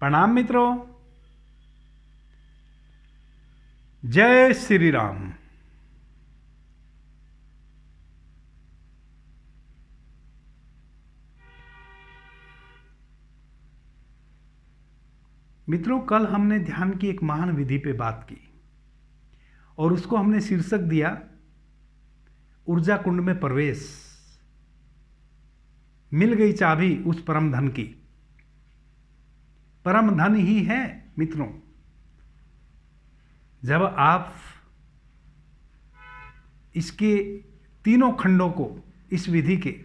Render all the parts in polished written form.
प्रणाम मित्रों। जय श्री राम। मित्रों, कल हमने ध्यान की एक महान विधि पे बात की और उसको हमने शीर्षक दिया ऊर्जा कुंड में प्रवेश। मिल गई चाबी उस परम धन की। परम धन ही है मित्रों। जब आप इसके तीनों खंडों को, इस विधि के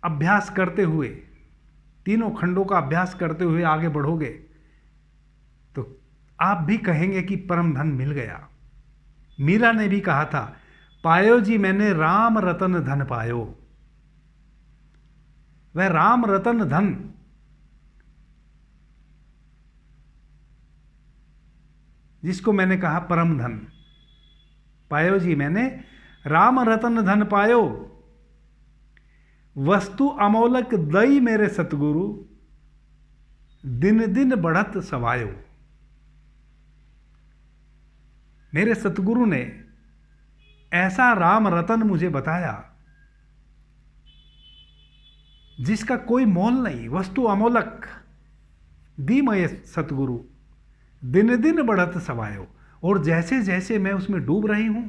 अभ्यास करते हुए, तीनों खंडों का अभ्यास करते हुए आगे बढ़ोगे तो आप भी कहेंगे कि परम धन मिल गया। मीरा ने भी कहा था, पायो जी मैंने राम रतन धन पायो। वह राम रतन धन जिसको मैंने कहा परम धन, पायो जी मैंने राम रतन धन पायो। वस्तु अमोलक दई मेरे सतगुरु, दिन दिन बढ़त सवायो। मेरे सतगुरु ने ऐसा राम रतन मुझे बताया जिसका कोई मोल नहीं, वस्तु अमोलक दी मैं सतगुरु, दिन दिन बढ़त सवायो। और जैसे जैसे मैं उसमें डूब रही हूं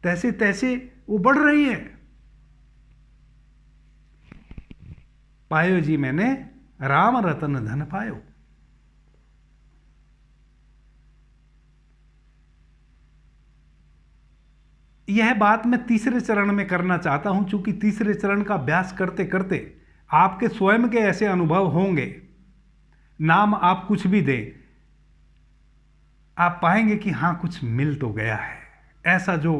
तैसे तैसे वो बढ़ रही है। पायो जी मैंने राम रतन धन पायो। यह बात मैं तीसरे चरण में करना चाहता हूं, क्योंकि तीसरे चरण का अभ्यास करते करते आपके स्वयं के ऐसे अनुभव होंगे, नाम आप कुछ भी दें, आप पाएंगे कि हां कुछ मिल तो गया है, ऐसा जो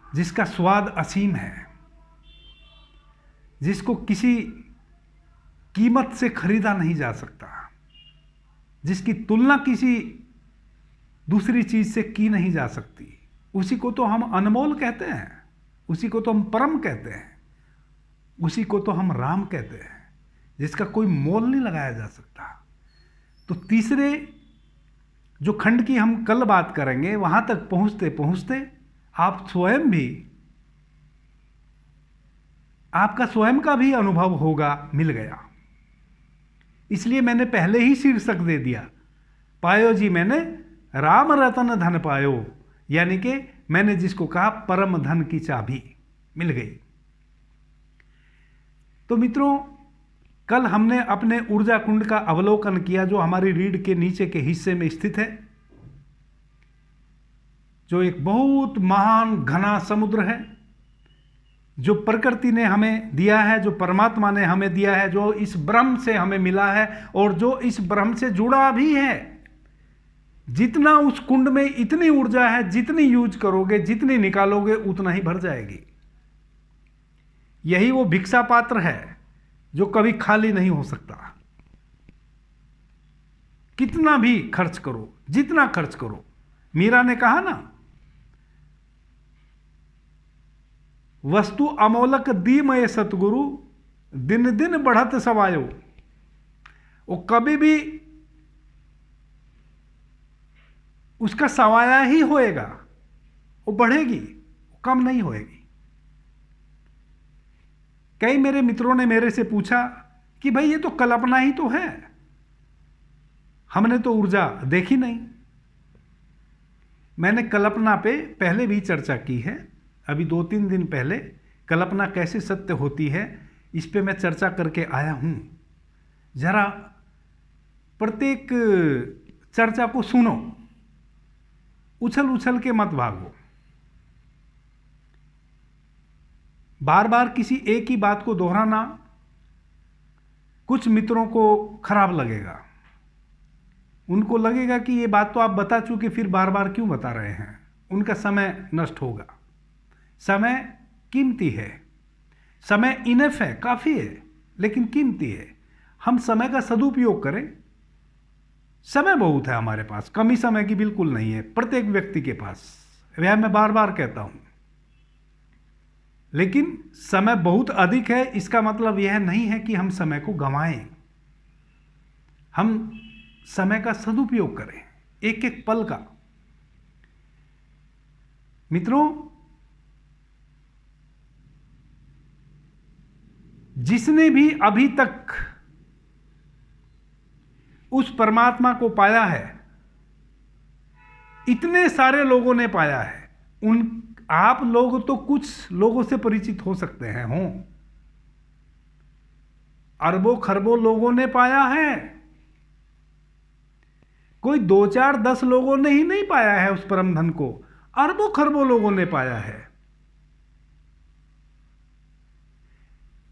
जिसका स्वाद असीम है, जिसको किसी कीमत से खरीदा नहीं जा सकता, जिसकी तुलना किसी दूसरी चीज से की नहीं जा सकती। उसी को तो हम अनमोल कहते हैं, उसी को तो हम परम कहते हैं, उसी को तो हम राम कहते हैं, जिसका कोई मोल नहीं लगाया जा सकता। तो तीसरे जो खंड की हम कल बात करेंगे, वहां तक पहुंचते पहुंचते आप स्वयं भी, आपका स्वयं का भी अनुभव होगा मिल गया। इसलिए मैंने पहले ही शीर्षक दे दिया, पायो जी मैंने राम रतन धन पायो, यानी कि मैंने जिसको कहा परम धन की चाबी मिल गई। तो मित्रों, कल हमने अपने ऊर्जा कुंड का अवलोकन किया, जो हमारी रीढ़ के नीचे के हिस्से में स्थित है, जो एक बहुत महान घना समुद्र है, जो प्रकृति ने हमें दिया है, जो परमात्मा ने हमें दिया है, जो इस ब्रह्म से हमें मिला है और जो इस ब्रह्म से जुड़ा भी है। जितना उस कुंड में इतनी ऊर्जा है, जितनी यूज करोगे, जितनी निकालोगे, उतना ही भर जाएगी। यही वो भिक्षा पात्र है जो कभी खाली नहीं हो सकता। कितना भी खर्च करो, जितना खर्च करो, मीरा ने कहा ना, वस्तु अमोलक दी मैं सतगुरु, दिन दिन बढ़त सवायो। वो कभी भी उसका सवाया ही होएगा, वो बढ़ेगी, वो कम नहीं होएगी। कई मेरे मित्रों ने मेरे से पूछा कि भाई ये तो कल्पना ही तो है, हमने तो ऊर्जा देखी नहीं। मैंने कल्पना पे पहले भी चर्चा की है, अभी 2-3 दिन पहले कल्पना कैसे सत्य होती है इस पे मैं चर्चा करके आया हूं। जरा प्रत्येक चर्चा को सुनो, उछल उछल के मत भागो। बार बार किसी एक ही बात को दोहराना कुछ मित्रों को खराब लगेगा, उनको लगेगा कि ये बात तो आप बता चुके, फिर बार बार क्यों बता रहे हैं, उनका समय नष्ट होगा। समय कीमती है, समय इनफ है, काफी है, लेकिन कीमती है। हम समय का सदुपयोग करें। समय बहुत है हमारे पास, कमी समय की बिल्कुल नहीं है प्रत्येक व्यक्ति के पास, वह मैं बार बार कहता हूं। लेकिन समय बहुत अधिक है, इसका मतलब यह नहीं है कि हम समय को गंवाएं। हम समय का सदुपयोग करें, एक एक पल का। मित्रों, जिसने भी अभी तक उस परमात्मा को पाया है, इतने सारे लोगों ने पाया है। आप लोग तो कुछ लोगों से परिचित हो सकते हैं, अरबों खरबों लोगों ने पाया है। कोई 2 4 10 लोगों ने ही नहीं पाया है उस परम धन को, अरबों खरबों लोगों ने पाया है।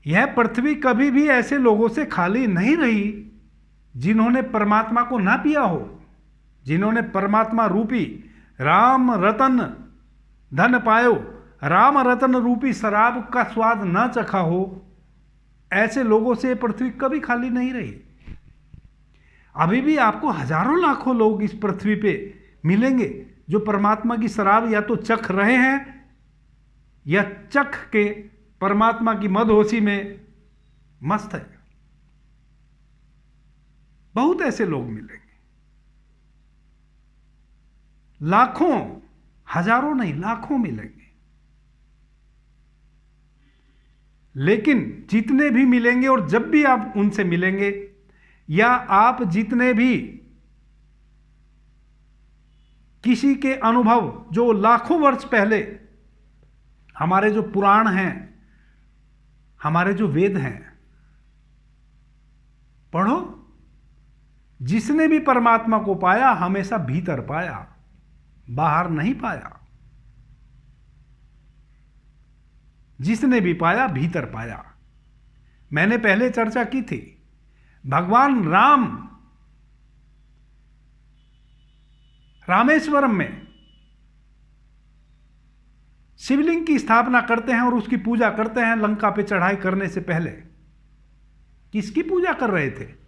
यह पृथ्वी कभी भी ऐसे लोगों से खाली नहीं रही जिन्होंने परमात्मा को ना पिया हो, जिन्होंने परमात्मा रूपी राम रतन धन पायो, राम रतन रूपी शराब का स्वाद ना चखा हो। ऐसे लोगों से पृथ्वी कभी खाली नहीं रही। अभी भी आपको हजारों लाखों लोग इस पृथ्वी पे मिलेंगे जो परमात्मा की शराब या तो चख रहे हैं या चख के परमात्मा की मदहोशी में मस्त है। बहुत ऐसे लोग मिलेंगे, लाखों, हजारों नहीं, लाखों मिलेंगे। लेकिन जितने भी मिलेंगे और जब भी आप उनसे मिलेंगे, या आप जितने भी किसी के अनुभव जो लाखों वर्ष पहले हमारे जो पुराण हैं, हमारे जो वेद हैं, पढ़ो। जिसने भी परमात्मा को पाया हमेशा भीतर पाया, बाहर नहीं पाया। जिसने भी पाया भीतर पाया। मैंने पहले चर्चा की थी, भगवान राम रामेश्वरम में शिवलिंग की स्थापना करते हैं और उसकी पूजा करते हैं। लंका पे चढ़ाई करने से पहले किसकी पूजा कर रहे थे?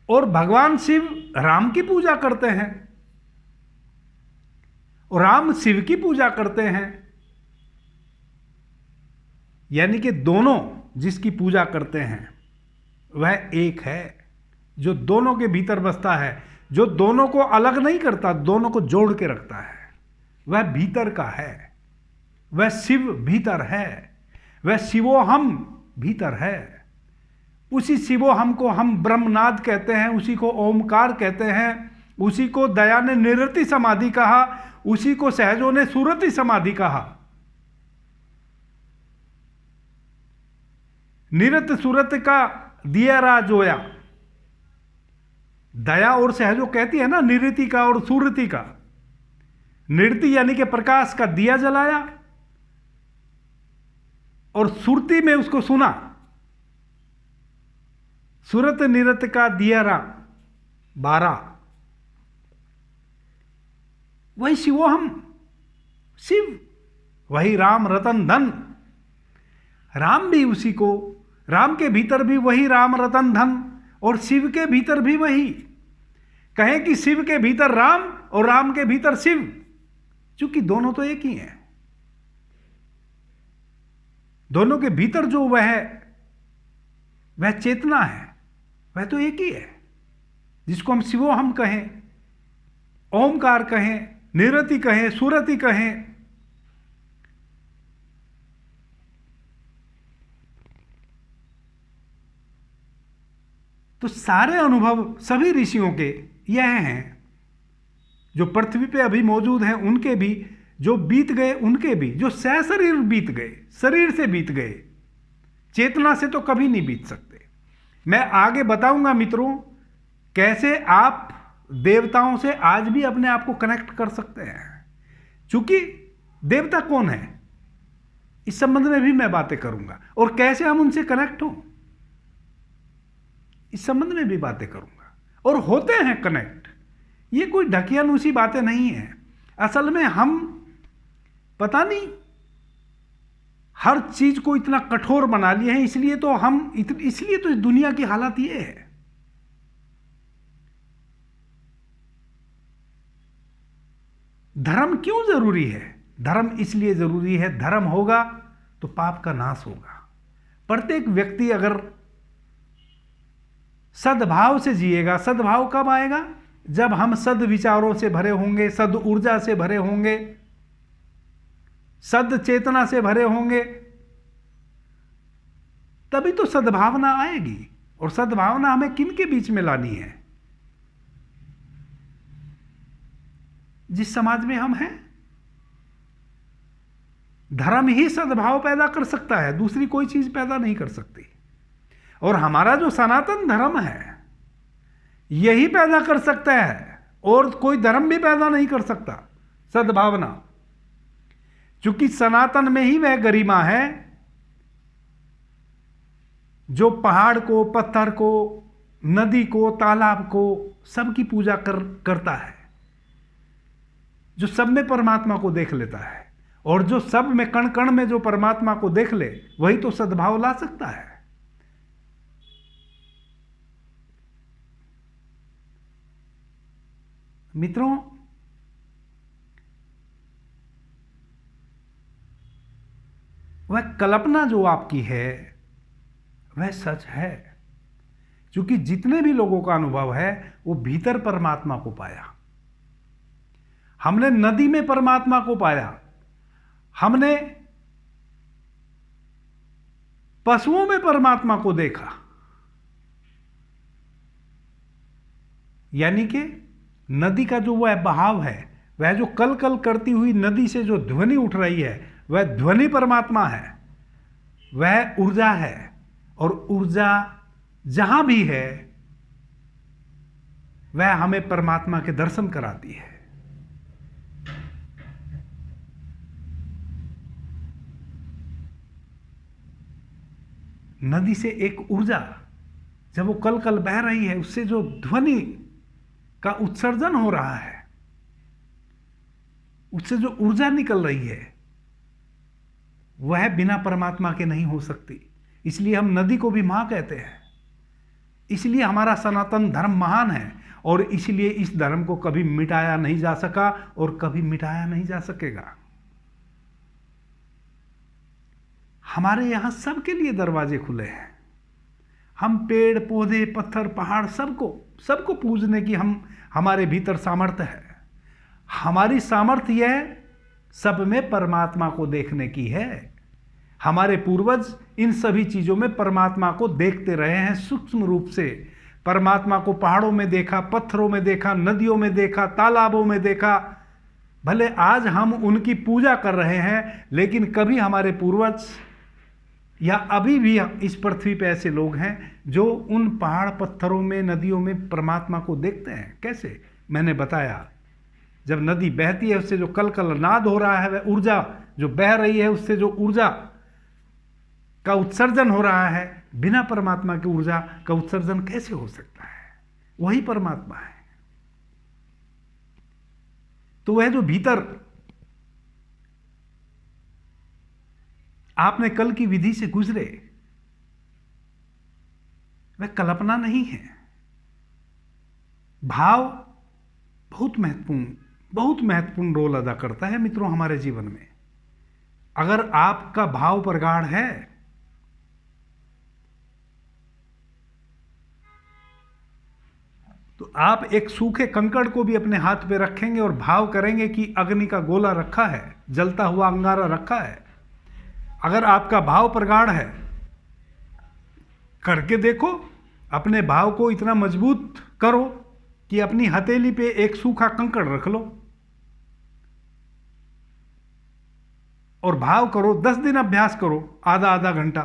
और भगवान शिव राम की पूजा करते हैं और राम शिव की पूजा करते हैं। यानी कि दोनों जिसकी पूजा करते हैं वह एक है, जो दोनों के भीतर बसता है, जो दोनों को अलग नहीं करता, दोनों को जोड़ के रखता है। वह भीतर का है, वह शिव भीतर है, वह शिवोहम भीतर है। उसी शिवोहम को हम ब्रह्मनाद कहते हैं, उसी को ओमकार कहते हैं, उसी को दया ने निरति समाधि कहा, उसी को सहजों ने सुरति समाधि कहा। निरत सुरत का दिया राजोया, दया और सहजो कहती है ना, निरति का और सुरति का। निरति यानी कि प्रकाश का दिया जलाया और सुरति में उसको सुना। सुरत निरत का दियारा 12, वही शिवोहम, शिव, वही राम रतन धन। राम भी उसी को, राम के भीतर भी वही राम रतन धन और शिव के भीतर भी वही। कहें कि शिव के भीतर राम और राम के भीतर शिव, क्योंकि दोनों तो एक ही हैं। दोनों के भीतर जो वह चेतना है, वह तो एक ही है, जिसको हम शिवोहम कहें, ओमकार कहें, निरति कहें, सुरति कहें। तो सारे अनुभव सभी ऋषियों के यह हैं, जो पृथ्वी पे अभी मौजूद हैं उनके भी, जो बीत गए उनके भी, जो सशरीर बीत गए, शरीर से बीत गए, चेतना से तो कभी नहीं बीत सकते। मैं आगे बताऊंगा मित्रों कैसे आप देवताओं से आज भी अपने आप को कनेक्ट कर सकते हैं। क्योंकि देवता कौन है इस संबंध में भी मैं बातें करूंगा, और कैसे हम उनसे कनेक्ट हों इस संबंध में भी बातें करूंगा। और होते हैं कनेक्ट, ये कोई ढकियानुसी बातें नहीं है। असल में हम पता नहीं हर चीज को इतना कठोर बना लिए हैं, इसलिए तो इस दुनिया की हालत ये है। धर्म क्यों जरूरी है? धर्म इसलिए जरूरी है, धर्म होगा तो पाप का नाश होगा। प्रत्येक व्यक्ति अगर सद्भाव से जिएगा, सद्भाव कब आएगा? जब हम सद विचारों से भरे होंगे, सद ऊर्जा से भरे होंगे, सद चेतना से भरे होंगे, तभी तो सद्भावना आएगी। और सद्भावना हमें किन के बीच में लानी है? जिस समाज में हम हैं। धर्म ही सद्भाव पैदा कर सकता है, दूसरी कोई चीज पैदा नहीं कर सकती। और हमारा जो सनातन धर्म है यही पैदा कर सकता है, और कोई धर्म भी पैदा नहीं कर सकता सद्भावना। क्योंकि सनातन में ही वह गरिमा है जो पहाड़ को, पत्थर को, नदी को, तालाब को, सबकी पूजा करता है, जो सब में परमात्मा को देख लेता है। और जो सब में कण कण में जो परमात्मा को देख ले वही तो सद्भाव ला सकता है। मित्रों, वह कल्पना जो आपकी है वह सच है। क्योंकि जितने भी लोगों का अनुभव है वो भीतर परमात्मा को पाया। हमने नदी में परमात्मा को पाया, हमने पशुओं में परमात्मा को देखा। यानी कि नदी का जो वह बहाव है, वह जो कल कल करती हुई नदी से जो ध्वनि उठ रही है, वह ध्वनि परमात्मा है, वह ऊर्जा है। और ऊर्जा जहां भी है वह हमें परमात्मा के दर्शन कराती है। नदी से एक ऊर्जा जब वो कल कल बह रही है, उससे जो ध्वनि का उत्सर्जन हो रहा है, उससे जो ऊर्जा निकल रही है, वह बिना परमात्मा के नहीं हो सकती। इसलिए हम नदी को भी मां कहते हैं। इसलिए हमारा सनातन धर्म महान है, और इसलिए इस धर्म को कभी मिटाया नहीं जा सका और कभी मिटाया नहीं जा सकेगा। हमारे यहां सबके लिए दरवाजे खुले हैं। हम पेड़ पौधे, पत्थर, पहाड़, सबको पूजने की हमारे भीतर सामर्थ्य है। हमारी सामर्थ्य यह सब में परमात्मा को देखने की है। हमारे पूर्वज इन सभी चीजों में परमात्मा को देखते रहे हैं सूक्ष्म रूप से। परमात्मा को पहाड़ों में देखा, पत्थरों में देखा, नदियों में देखा, तालाबों में देखा। भले आज हम उनकी पूजा कर रहे हैं, लेकिन कभी हमारे पूर्वज या अभी भी इस पृथ्वी पे ऐसे लोग हैं जो उन पहाड़, पत्थरों में, नदियों में परमात्मा को देखते हैं। कैसे? मैंने बताया, जब नदी बहती है उससे जो कल कल नाद हो रहा है, वह ऊर्जा जो बह रही है उससे जो ऊर्जा का उत्सर्जन हो रहा है, बिना परमात्मा की ऊर्जा का उत्सर्जन कैसे हो सकता है? वही परमात्मा है। तो वह जो भीतर आपने कल की विधि से गुजरे, वह कल्पना नहीं है। भाव बहुत महत्वपूर्ण रोल अदा करता है मित्रों हमारे जीवन में। अगर आपका भाव प्रगाढ़ है तो आप एक सूखे कंकड़ को भी अपने हाथ पे रखेंगे और भाव करेंगे कि अग्नि का गोला रखा है, जलता हुआ अंगारा रखा है। अगर आपका भाव प्रगाढ़ है, करके देखो, अपने भाव को इतना मजबूत करो कि अपनी हथेली पे एक सूखा कंकड़ रख लो और भाव करो। 10 दिन अभ्यास करो, आधा घंटा,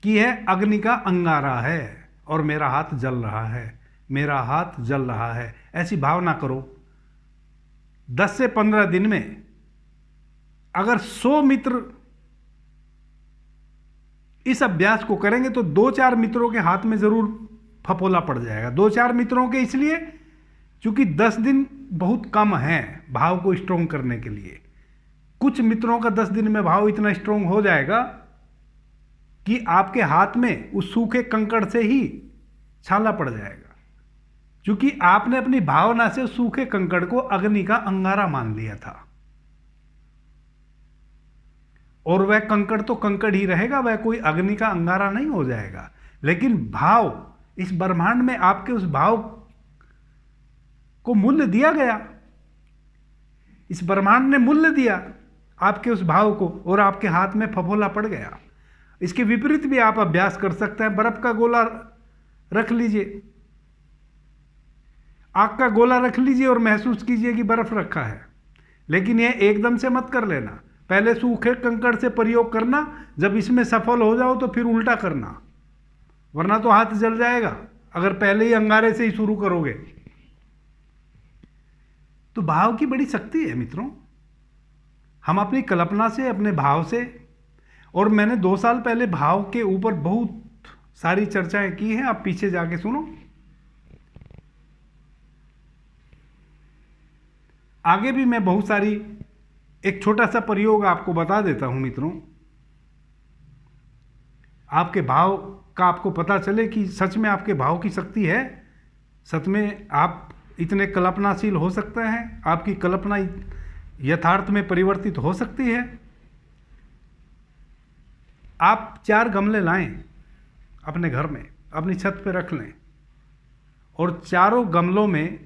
कि यह अग्नि का अंगारा है और मेरा हाथ जल रहा है, मेरा हाथ जल रहा है। ऐसी भावना करो। 10 से 15 दिन में अगर 100 मित्र इस अभ्यास को करेंगे तो 2-4 मित्रों के हाथ में जरूर फपोला पड़ जाएगा। 2-4 मित्रों के इसलिए क्योंकि 10 दिन बहुत कम है भाव को स्ट्रोंग करने के लिए। कुछ मित्रों का 10 दिन में भाव इतना स्ट्रोंग हो जाएगा कि आपके हाथ में उस सूखे कंकड़ से ही छाला पड़ जाएगा। क्योंकि आपने अपनी भावना से सूखे कंकड़ को अग्नि का अंगारा मान लिया था, और वह कंकड़ तो कंकड़ ही रहेगा, वह कोई अग्नि का अंगारा नहीं हो जाएगा। लेकिन भाव, इस ब्रह्मांड में आपके उस भाव को मूल्य दिया गया, इस ब्रह्मांड ने मूल्य दिया आपके उस भाव को, और आपके हाथ में फफोला पड़ गया। इसके विपरीत भी आप अभ्यास कर सकते हैं। बर्फ का गोला रख लीजिए, आग का गोला रख लीजिए और महसूस कीजिए कि बर्फ रखा है। लेकिन यह एकदम से मत कर लेना, पहले सूखे कंकड़ से प्रयोग करना, जब इसमें सफल हो जाओ तो फिर उल्टा करना, वरना तो हाथ जल जाएगा अगर पहले ही अंगारे से ही शुरू करोगे। तो भाव की बड़ी शक्ति है मित्रों। हम अपनी कल्पना से, अपने भाव से, और मैंने 2 साल पहले भाव के ऊपर बहुत सारी चर्चाएं की हैं, आप पीछे जाके सुनो। आगे भी मैं बहुत सारी, एक छोटा सा प्रयोग आपको बता देता हूं मित्रों, आपके भाव का आपको पता चले कि सच में आपके भाव की शक्ति है, सच में आप इतने कल्पनाशील हो सकते हैं, आपकी कल्पना यथार्थ में परिवर्तित हो सकती है। आप 4 गमले लाएं अपने घर में, अपनी छत पे रख लें, और चारों गमलों में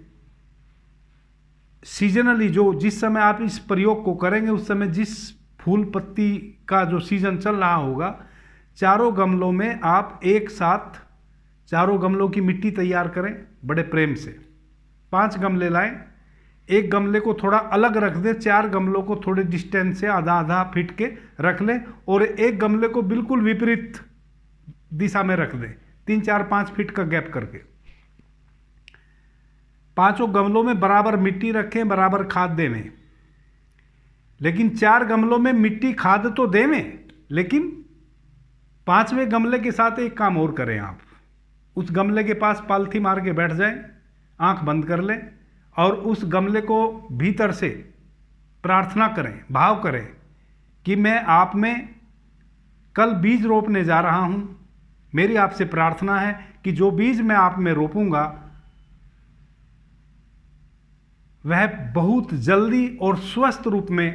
सीजनली, जो जिस समय आप इस प्रयोग को करेंगे उस समय जिस फूल पत्ती का जो सीजन चल रहा होगा, चारों गमलों में आप एक साथ चारों गमलों की मिट्टी तैयार करें बड़े प्रेम से। 5 गमले लाएं, एक गमले को थोड़ा अलग रख दें, 4 गमलों को थोड़े डिस्टेंस से आधा आधा फीट के रख लें, और एक गमले को बिल्कुल विपरीत दिशा में रख दें, 3, 4, 5 फीट का गैप करके। 5 गमलों में बराबर मिट्टी रखें, बराबर खाद देवें। लेकिन 4 गमलों में मिट्टी खाद तो देवें, लेकिन 5वें गमले के साथ एक काम और करें। आप उस गमले के पास पालथी मार के बैठ जाएं, आंख बंद कर लें, और उस गमले को भीतर से प्रार्थना करें, भाव करें कि मैं आप में कल बीज रोपने जा रहा हूं। मेरी आपसे प्रार्थना है कि जो बीज मैं आप में रोपूंगा वह बहुत जल्दी और स्वस्थ रूप में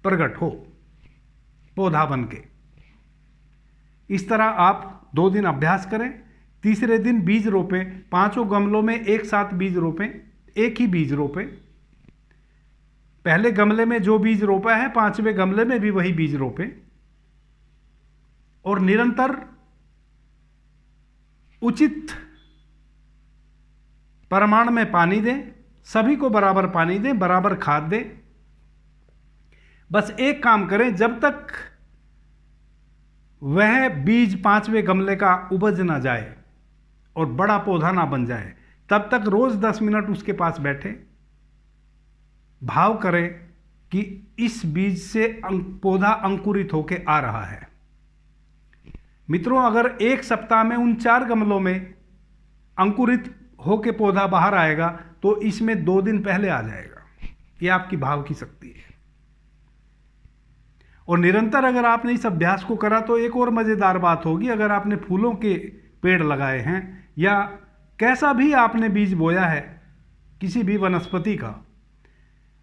प्रकट हो, पौधा बन के। इस तरह आप 2 दिन अभ्यास करें। तीसरे दिन बीज रोपें, 5 गमलों में एक साथ बीज रोपें, एक ही बीज रोपें। पहले गमले में जो बीज रोपा है 5वें गमले में भी वही बीज रोपें, और निरंतर उचित परिमाण में पानी दें, सभी को बराबर पानी दें, बराबर खाद दें। बस एक काम करें, जब तक वह बीज 5वें गमले का उपज ना जाए और बड़ा पौधा ना बन जाए, तब तक रोज 10 मिनट उसके पास बैठे, भाव करें कि इस बीज से पौधा अंकुरित होकर आ रहा है। मित्रों, अगर 1 सप्ताह में उन 4 गमलों में अंकुरित होके पौधा बाहर आएगा तो इसमें 2 दिन पहले आ जाएगा। ये आपकी भाव की शक्ति है। और निरंतर अगर आपने इस अभ्यास को करा तो एक और मजेदार बात होगी, अगर आपने फूलों के पेड़ लगाए हैं या कैसा भी आपने बीज बोया है किसी भी वनस्पति का,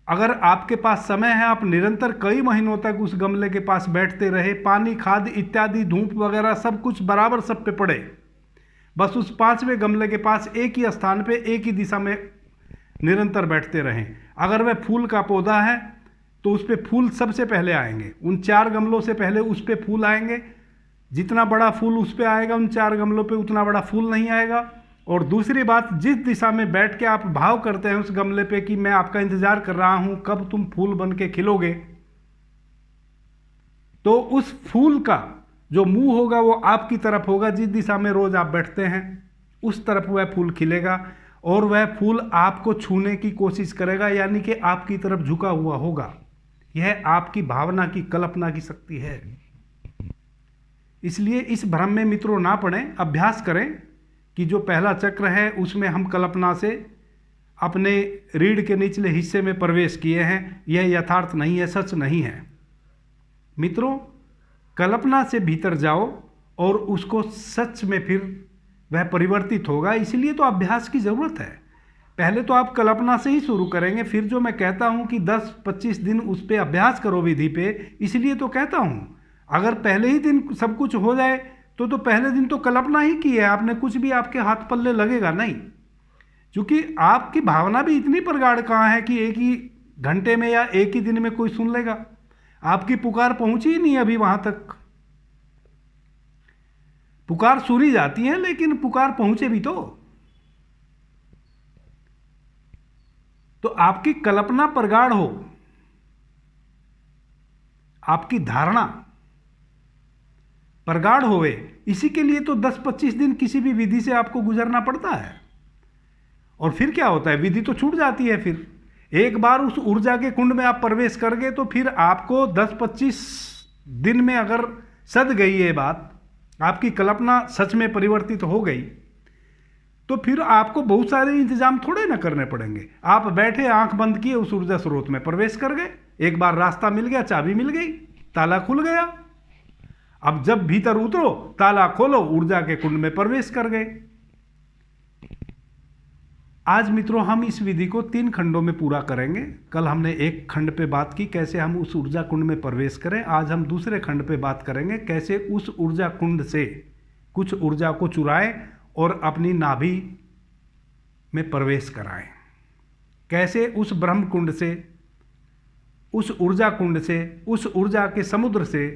अगर आपके पास समय है, आप निरंतर कई महीनों तक उस गमले के पास बैठते रहे, पानी, खाद इत्यादि, धूप वगैरह सब कुछ बराबर सब पे पड़े, बस उस 5वें गमले के पास एक ही स्थान पे एक ही दिशा में निरंतर बैठते रहें। अगर वह फूल का पौधा है तो उस पे फूल सबसे पहले आएंगे, उन 4 गमलों से पहले उस पे फूल आएंगे। जितना बड़ा फूल उस पे आएगा उन 4 गमलों पे उतना बड़ा फूल नहीं आएगा। और दूसरी बात, जिस दिशा में बैठ के आप भाव करते हैं उस गमले पे कि मैं आपका इंतजार कर रहा हूं कब तुम फूल बन के खिलोगे, तो उस फूल का जो मुंह होगा वो आपकी तरफ होगा। जिस दिशा में रोज आप बैठते हैं उस तरफ वह फूल खिलेगा और वह फूल आपको छूने की कोशिश करेगा, यानी कि आपकी तरफ झुका हुआ होगा। यह आपकी भावना की, कल्पना की शक्ति है। इसलिए इस भ्रम में मित्रों ना पड़ें, अभ्यास करें कि जो पहला चक्र है उसमें हम कल्पना से अपने रीढ़ के निचले हिस्से में प्रवेश किए हैं। यह यथार्थ नहीं है, सच नहीं है। मित्रों, कल्पना से भीतर जाओ और उसको सच में फिर वह परिवर्तित होगा। इसलिए तो अभ्यास की जरूरत है। पहले तो आप कल्पना से ही शुरू करेंगे, फिर जो मैं कहता हूं कि 10-25 दिन उस पर अभ्यास करो विधि पे, इसलिए तो कहता हूं। अगर पहले ही दिन सब कुछ हो जाए तो पहले दिन तो कल्पना ही की है आपने, कुछ भी आपके हाथ पल्ले लगेगा नहीं। क्योंकि आपकी भावना भी इतनी प्रगाढ़ कहाँ है कि एक ही घंटे में या एक ही दिन में कोई सुन लेगा। आपकी पुकार पहुंची ही नहीं अभी वहां तक। पुकार सुनी जाती है लेकिन पुकार पहुंचे भी तो आपकी कल्पना प्रगाढ़ हो, आपकी धारणा प्रगाढ़ होवे, इसी के लिए तो 10-25 दिन किसी भी विधि से आपको गुजरना पड़ता है। और फिर क्या होता है, विधि तो छूट जाती है। फिर एक बार उस ऊर्जा के कुंड में आप प्रवेश कर गए तो फिर आपको 10-25 दिन में अगर सद गई ये बात, आपकी कल्पना सच में परिवर्तित हो गई, तो फिर आपको बहुत सारे इंतजाम थोड़े ना करने पड़ेंगे। आप बैठे आंख बंद किए उस ऊर्जा स्रोत में प्रवेश कर गए, एक बार रास्ता मिल गया, चाबी मिल गई, ताला खुल गया। अब जब भीतर उतरो, ताला खोलो, ऊर्जा के कुंड में प्रवेश कर गए। आज मित्रों हम इस विधि को 3 खंडों में पूरा करेंगे। कल हमने एक खंड पे बात की कैसे हम उस ऊर्जा कुंड में प्रवेश करें। आज हम दूसरे खंड पे बात करेंगे कैसे उस ऊर्जा कुंड से कुछ ऊर्जा को चुराएं और अपनी नाभि में प्रवेश कराएं। कैसे उस ब्रह्म कुंड से, उस ऊर्जा कुंड से, उस ऊर्जा के समुद्र से,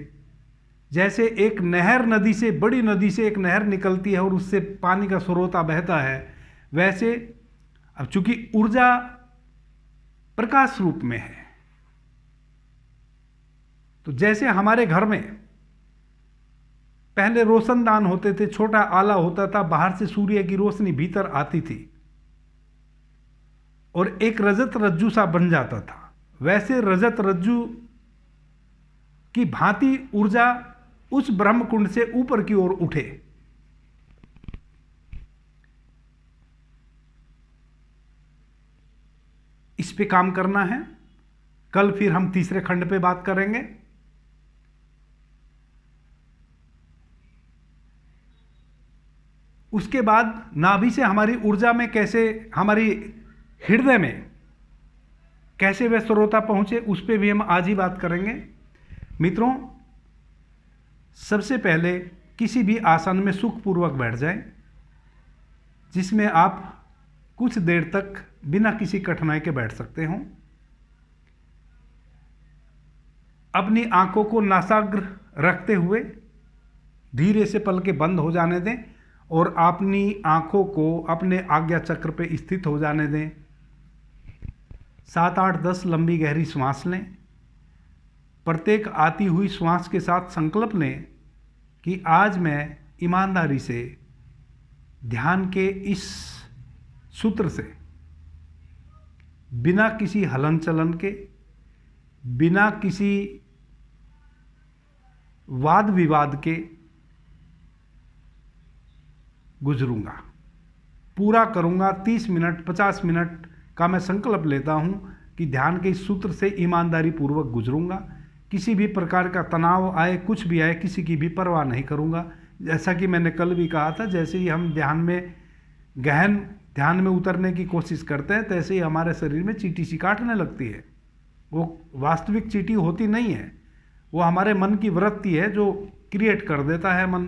जैसे एक नहर नदी से, बड़ी नदी से एक नहर निकलती है और उससे पानी का स्रोता बहता है, वैसे अब चूंकि ऊर्जा प्रकाश रूप में है, तो जैसे हमारे घर में पहले रोशनदान होते थे, छोटा आला होता था, बाहर से सूर्य की रोशनी भीतर आती थी और एक रजत रज्जु सा बन जाता था, वैसे रजत रज्जु की भांति ऊर्जा उस ब्रह्म कुंड से ऊपर की ओर उठे। इस पे काम करना है। कल फिर हम तीसरे खंड पे बात करेंगे। उसके बाद नाभि से हमारी ऊर्जा में कैसे, हमारी हृदय में कैसे वह स्रोता पहुंचे, उस पे भी हम आज ही बात करेंगे। मित्रों, सबसे पहले किसी भी आसन में सुखपूर्वक बैठ जाएं, जिसमें आप कुछ देर तक बिना किसी कठिनाई के बैठ सकते हों। अपनी आंखों को नासाग्र रखते हुए धीरे से पलकें बंद हो जाने दें और अपनी आंखों को अपने आज्ञा चक्र पे स्थित हो जाने दें। 7, 8, 10 लंबी गहरी श्वास लें। प्रत्येक आती हुई श्वास के साथ संकल्प लें कि आज मैं ईमानदारी से ध्यान के इस सूत्र से बिना किसी हलन चलन के, बिना किसी वाद विवाद के गुजरूंगा, पूरा करूंगा। 30 मिनट 50 मिनट का मैं संकल्प लेता हूं कि ध्यान के इस सूत्र से ईमानदारी पूर्वक गुजरूंगा। किसी भी प्रकार का तनाव आए, कुछ भी आए, किसी की भी परवाह नहीं करूंगा। जैसा कि मैंने कल भी कहा था, जैसे ही हम ध्यान में गहन ध्यान में उतरने की कोशिश करते हैं, तैसे ही हमारे शरीर में चींटी सी काटने लगती है। वो वास्तविक चींटी होती नहीं है, वो हमारे मन की वृत्ति है जो क्रिएट कर देता है मन।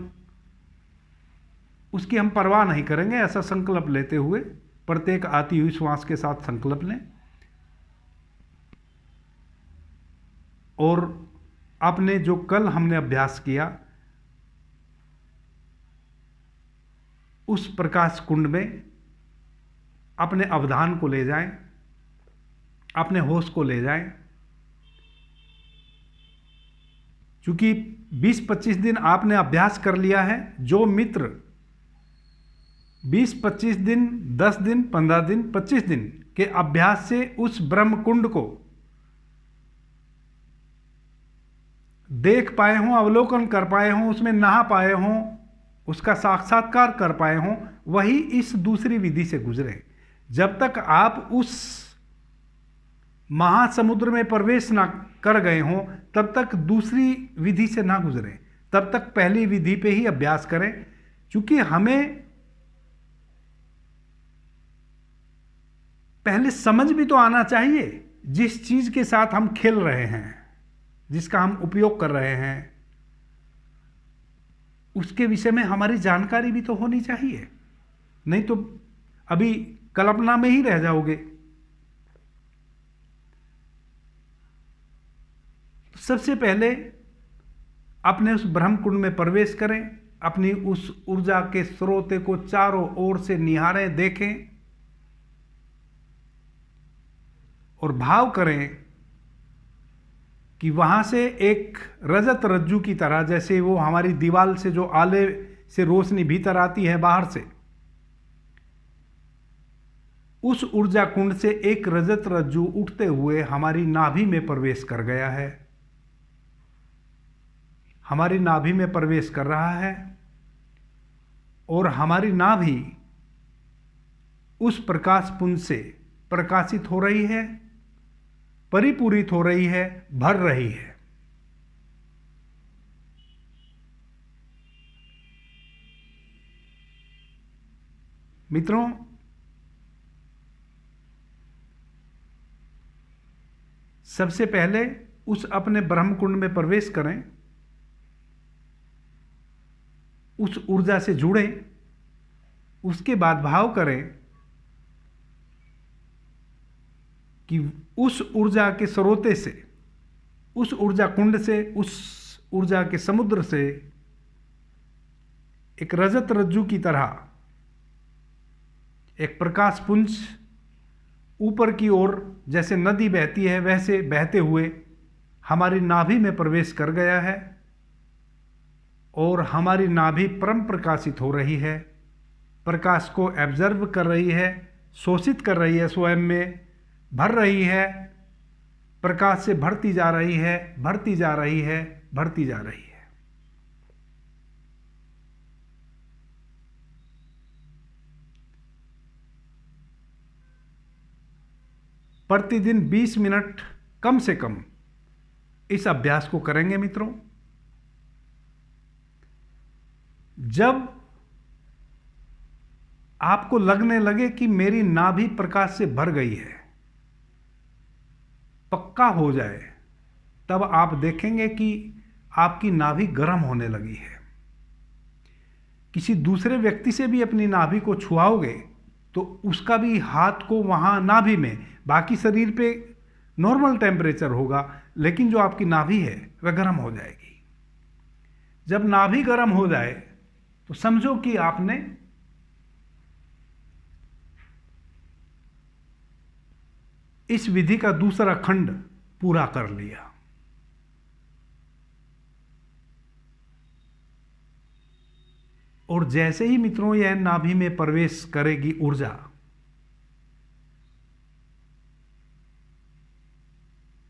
उसकी हम परवाह नहीं करेंगे। ऐसा संकल्प लेते हुए प्रत्येक आती हुई श्वास के साथ संकल्प लें और आपने जो कल हमने अभ्यास किया उस प्रकाश कुंड में अपने अवधान को ले जाएं, अपने होश को ले जाएं। क्योंकि 20-25 दिन आपने अभ्यास कर लिया है, जो मित्र 20-25 दिन, 10 दिन, 15 दिन, 25 दिन के अभ्यास से उस ब्रह्म कुंड को देख पाए हों, अवलोकन कर पाए हों, उसमें नहा पाए हों, उसका साक्षात्कार कर पाए हों, वही इस दूसरी विधि से गुजरे। जब तक आप उस महासमुद्र में प्रवेश ना कर गए हों, तब तक दूसरी विधि से ना गुजरे, तब तक पहली विधि पे ही अभ्यास करें। क्योंकि हमें पहले समझ भी तो आना चाहिए, जिस चीज के साथ हम खेल रहे हैं, जिसका हम उपयोग कर रहे हैं, उसके विषय में हमारी जानकारी भी तो होनी चाहिए, नहीं तो अभी कल्पना में ही रह जाओगे। सबसे पहले अपने उस ब्रह्म कुंड में प्रवेश करें, अपनी उस ऊर्जा के स्रोत को चारों ओर से निहारें, देखें और भाव करें कि वहां से एक रजत रज्जु की तरह, जैसे वो हमारी दीवार से जो आले से रोशनी भीतर आती है बाहर से, उस ऊर्जा कुंड से एक रजत रज्जु उठते हुए हमारी नाभि में प्रवेश कर गया है, हमारी नाभि में प्रवेश कर रहा है और हमारी नाभि उस प्रकाश पुंज से प्रकाशित हो रही है, परिपूरित हो रही है, भर रही है। मित्रों, सबसे पहले उस अपने ब्रह्म कुंड में प्रवेश करें, उस ऊर्जा से जुड़ें, उसके बाद भाव करें कि उस ऊर्जा के स्रोते से, उस ऊर्जा कुंड से, उस ऊर्जा के समुद्र से एक रजत रज्जु की तरह एक प्रकाश पुंज ऊपर की ओर जैसे नदी बहती है वैसे बहते हुए हमारी नाभि में प्रवेश कर गया है और हमारी नाभि परम प्रकाशित हो रही है, प्रकाश को एब्जर्व कर रही है, शोषित कर रही है, स्वयं में भर रही है, प्रकाश से भरती जा रही है, भरती जा रही है, भरती जा रही है। प्रतिदिन 20 मिनट कम से कम इस अभ्यास को करेंगे मित्रों। जब आपको लगने लगे कि मेरी नाभि प्रकाश से भर गई है, पक्का हो जाए, तब आप देखेंगे कि आपकी नाभि गर्म होने लगी है। किसी दूसरे व्यक्ति से भी अपनी नाभि को छुआओगे तो उसका भी हाथ को वहां नाभि में, बाकी शरीर पे नॉर्मल टेम्परेचर होगा, लेकिन जो आपकी नाभि है वह गर्म हो जाएगी। जब नाभि गर्म हो जाए तो समझो कि आपने इस विधि का दूसरा खंड पूरा कर लिया। और जैसे ही मित्रों यह नाभि में प्रवेश करेगी ऊर्जा,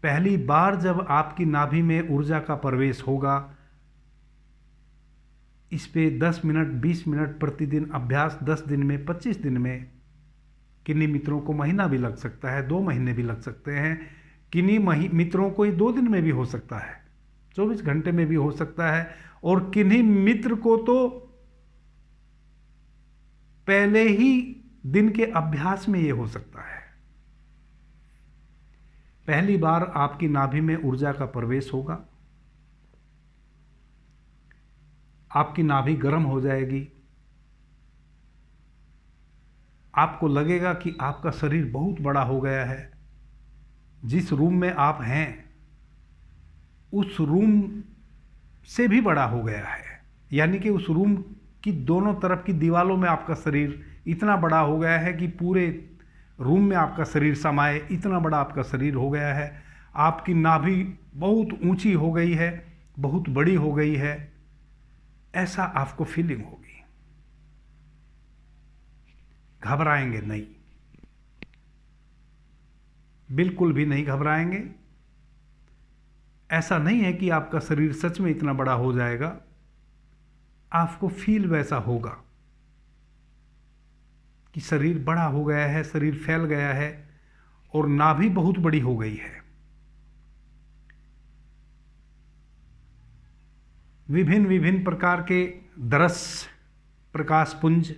पहली बार जब आपकी नाभि में ऊर्जा का प्रवेश होगा, इस पे 10 मिनट 20 मिनट प्रतिदिन अभ्यास, 10 दिन में 25 दिन में, किन्हीं मित्रों को महीना भी लग सकता है, 2 महीने भी लग सकते हैं, किन्हीं मित्रों को 2 दिन में भी हो सकता है, 24 घंटे में भी हो सकता है, और किन्हीं मित्र को तो पहले ही दिन के अभ्यास में यह हो सकता है। पहली बार आपकी नाभि में ऊर्जा का प्रवेश होगा, आपकी नाभि गर्म हो जाएगी, आपको लगेगा कि आपका शरीर बहुत बड़ा हो गया है। जिस रूम में आप हैं उस रूम से भी बड़ा हो गया है, यानी कि उस रूम की दोनों तरफ की दीवारों में आपका शरीर इतना बड़ा हो गया है कि पूरे रूम में आपका शरीर समाये, इतना बड़ा आपका शरीर हो गया है। आपकी नाभि बहुत ऊंची हो गई है, बहुत बड़ी हो गई है, ऐसा आपको फीलिंग होगी। घबराएंगे नहीं, बिल्कुल भी नहीं घबराएंगे। ऐसा नहीं है कि आपका शरीर सच में इतना बड़ा हो जाएगा, आपको फील वैसा होगा कि शरीर बड़ा हो गया है, शरीर फैल गया है और नाभि बहुत बड़ी हो गई है। विभिन्न विभिन्न प्रकार के दृश्य, प्रकाश पुंज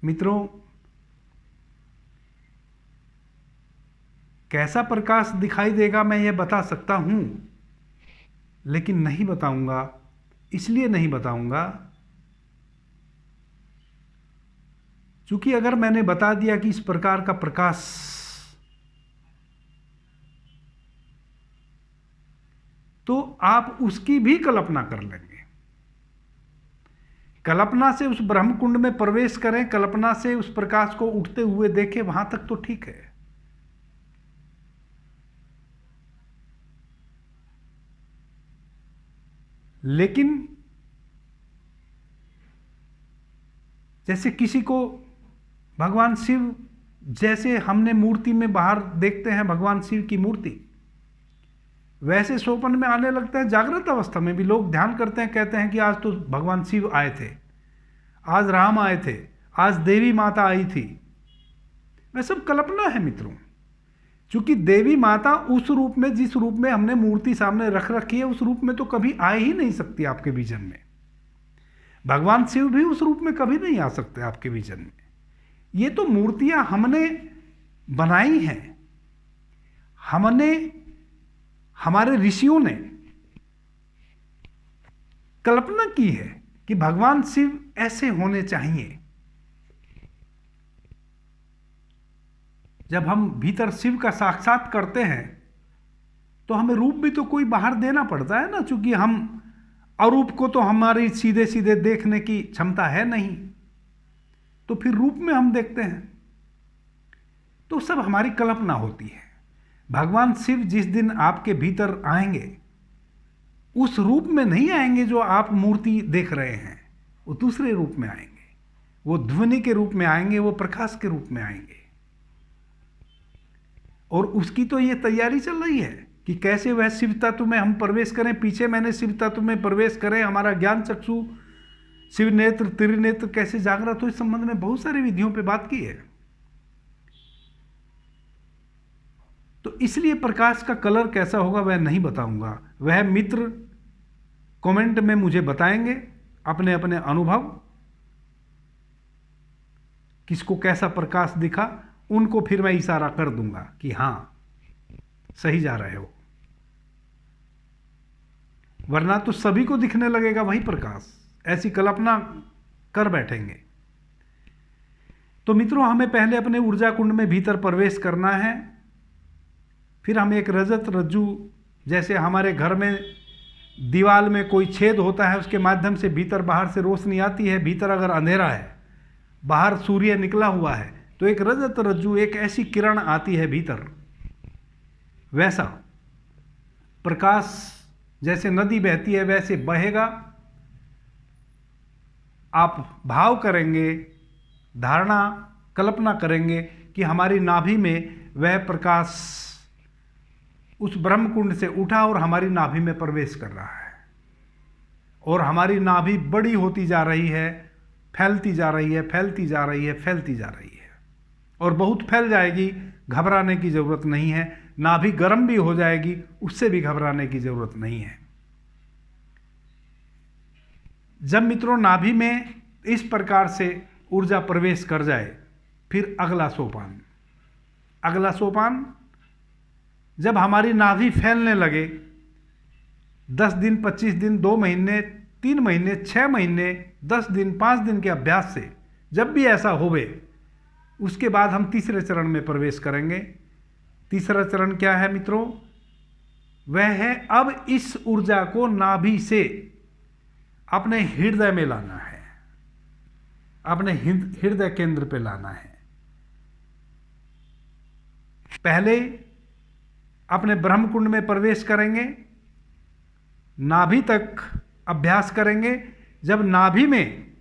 मित्रों, कैसा प्रकाश दिखाई देगा मैं ये बता सकता हूं, लेकिन नहीं बताऊंगा। इसलिए नहीं बताऊंगा क्योंकि अगर मैंने बता दिया कि इस प्रकार का प्रकाश तो आप उसकी भी कल्पना कर लेंगे। कल्पना से उस ब्रह्म कुंड में प्रवेश करें, कल्पना से उस प्रकाश को उठते हुए देखें, वहां तक तो ठीक है। लेकिन जैसे किसी को भगवान शिव, जैसे हमने मूर्ति में बाहर देखते हैं भगवान शिव की मूर्ति, वैसे स्वप्न में आने लगता है। जागृत अवस्था में भी लोग ध्यान करते हैं, कहते हैं कि आज तो भगवान शिव आए थे, आज राम आए थे, आज देवी माता आई थी। वह सब कल्पना है मित्रों, क्योंकि देवी माता उस रूप में, जिस रूप में हमने मूर्ति सामने रख रखी है, उस रूप में तो कभी आ ही नहीं सकती आपके विजन में। भगवान शिव भी उस रूप में कभी नहीं आ सकते आपके विजन में। ये तो मूर्तियां हमने बनाई हैं, हमने, हमारे ऋषियों ने कल्पना की है कि भगवान शिव ऐसे होने चाहिए। जब हम भीतर शिव का साक्षात करते हैं तो हमें रूप भी तो कोई बाहर देना पड़ता है ना, क्योंकि हम अरूप को तो हमारी सीधे सीधे देखने की क्षमता है नहीं, तो फिर रूप में हम देखते हैं। तो सब हमारी कल्पना होती है। भगवान शिव जिस दिन आपके भीतर आएंगे, उस रूप में नहीं आएंगे जो आप मूर्ति देख रहे हैं, वो दूसरे रूप में आएंगे, वो ध्वनि के रूप में आएंगे, वो प्रकाश के रूप में आएंगे। और उसकी तो ये तैयारी चल रही है कि कैसे वह शिव तत्व में हम प्रवेश करें। पीछे मैंने शिव तत्व में प्रवेश करें, हमारा ज्ञान चक्षु, शिव नेत्र, त्रिनेत्र कैसे जागृत हो, इस संबंध में बहुत सारी विधियों पे बात की है। तो इसलिए प्रकाश का कलर कैसा होगा वह नहीं बताऊंगा। वह मित्र कमेंट में मुझे बताएंगे अपने अपने अनुभव, किसको कैसा प्रकाश दिखा, उनको फिर मैं इशारा कर दूंगा कि हां सही जा रहे हो। वरना तो सभी को दिखने लगेगा वही प्रकाश, ऐसी कल्पना कर बैठेंगे। तो मित्रों, हमें पहले अपने ऊर्जा कुंड में भीतर प्रवेश करना है। फिर हम एक रजत रज्जु, जैसे हमारे घर में दीवार में कोई छेद होता है, उसके माध्यम से भीतर बाहर से रोशनी आती है। भीतर अगर अंधेरा है, बाहर सूर्य निकला हुआ है, तो एक रजत रज्जु, एक ऐसी किरण आती है भीतर। वैसा प्रकाश जैसे नदी बहती है वैसे बहेगा। आप भाव करेंगे, धारणा, कल्पना करेंगे कि हमारी नाभि में वह प्रकाश उस ब्रह्म कुंड से उठा और हमारी नाभि में प्रवेश कर रहा है, और हमारी नाभि बड़ी होती जा रही है, फैलती जा रही है, फैलती जा रही है, फैलती जा रही है, और बहुत फैल जाएगी। घबराने की जरूरत नहीं है। नाभि गर्म भी हो जाएगी, उससे भी घबराने की जरूरत नहीं है। जब मित्रों नाभि में इस प्रकार से ऊर्जा प्रवेश कर जाए, फिर अगला सोपान, अगला सोपान जब हमारी नाभि फैलने लगे, 10 दिन, 25 दिन, 2 महीने, 3 महीने, 6 महीने, 10 दिन, 5 दिन के अभ्यास से जब भी ऐसा होवे, उसके बाद हम तीसरे चरण में प्रवेश करेंगे। तीसरा चरण क्या है मित्रों? वह है अब इस ऊर्जा को नाभि से अपने हृदय में लाना है, अपने हृदय केंद्र पे लाना है। पहले अपने ब्रह्म कुंड में प्रवेश करेंगे, नाभि तक अभ्यास करेंगे। जब नाभि में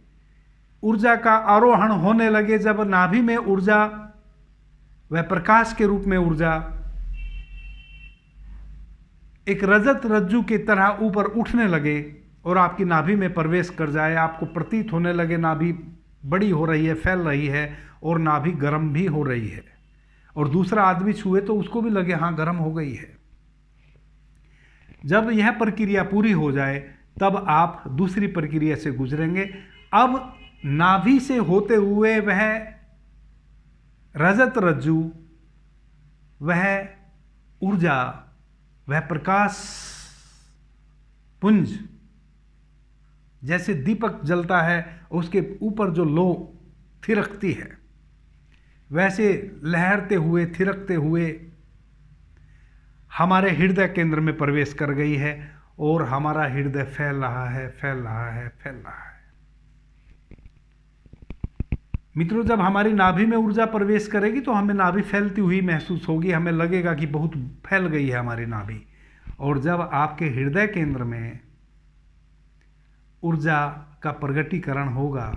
ऊर्जा का आरोहण होने लगे, जब नाभि में ऊर्जा, वह प्रकाश के रूप में ऊर्जा एक रजत रज्जु की तरह ऊपर उठने लगे और आपकी नाभि में प्रवेश कर जाए, आपको प्रतीत होने लगे नाभि बड़ी हो रही है, फैल रही है, और नाभि गर्म भी हो रही है, और दूसरा आदमी छुए तो उसको भी लगे हाँ गर्म हो गई है। जब यह प्रक्रिया पूरी हो जाए, तब आप दूसरी प्रक्रिया से गुजरेंगे। अब नाभि से होते हुए वह रजत रज्जु, वह ऊर्जा, वह प्रकाश पुंज, जैसे दीपक जलता है उसके ऊपर जो लो थिरकती है, वैसे लहरते हुए थिरकते हुए हमारे हृदय केंद्र में प्रवेश कर गई है और हमारा हृदय फैल रहा है, फैल रहा है, फैल रहा है। मित्रों, जब हमारी नाभि में ऊर्जा प्रवेश करेगी तो हमें नाभि फैलती हुई महसूस होगी, हमें लगेगा कि बहुत फैल गई है हमारी नाभि। और जब आपके हृदय केंद्र में ऊर्जा का प्रगटीकरण होगा,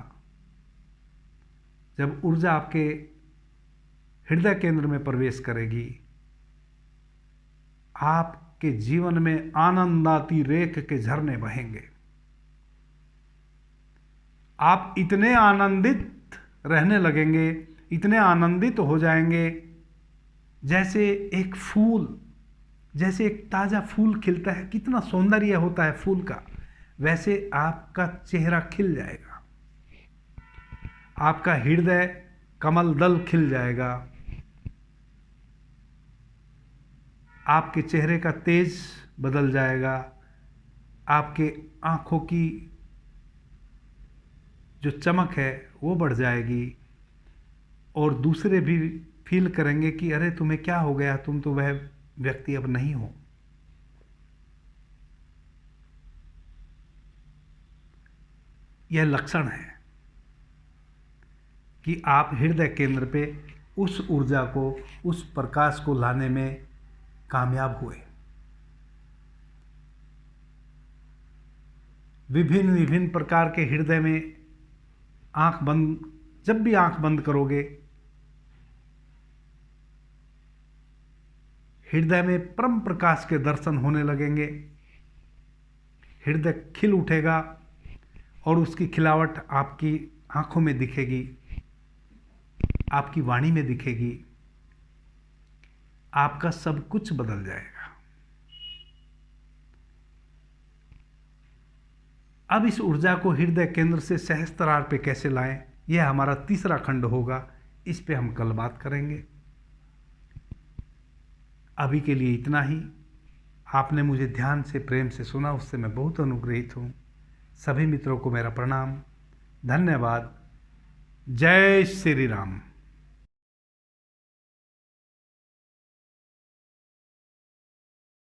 जब ऊर्जा आपके हृदय केंद्र में प्रवेश करेगी, आपके जीवन में आनंदाती रेख के झरने बहेंगे। आप इतने आनंदित रहने लगेंगे, इतने आनंदित हो जाएंगे, जैसे एक फूल, जैसे एक ताजा फूल खिलता है, कितना सौंदर्य होता है फूल का, वैसे आपका चेहरा खिल जाएगा, आपका हृदय कमल दल खिल जाएगा, आपके चेहरे का तेज बदल जाएगा, आपके आंखों की जो चमक है वो बढ़ जाएगी और दूसरे भी फील करेंगे कि अरे तुम्हें क्या हो गया, तुम तो वह व्यक्ति अब नहीं हो। यह लक्षण है कि आप हृदय केंद्र पे उस ऊर्जा को, उस प्रकाश को लाने में कामयाब हुए। विभिन्न विभिन्न प्रकार के हृदय में आंख बंद, जब भी आंख बंद करोगे हृदय में परम प्रकाश के दर्शन होने लगेंगे, हृदय खिल उठेगा और उसकी खिलावट आपकी आंखों में दिखेगी, आपकी वाणी में दिखेगी, आपका सब कुछ बदल जाएगा। अब इस ऊर्जा को हृदय केंद्र से सहस्त्रार पे कैसे लाएं, यह हमारा तीसरा खंड होगा, इस पे हम कल बात करेंगे। अभी के लिए इतना ही। आपने मुझे ध्यान से, प्रेम से सुना, उससे मैं बहुत अनुग्रहित हूँ। सभी मित्रों को मेरा प्रणाम, धन्यवाद। जय श्री राम।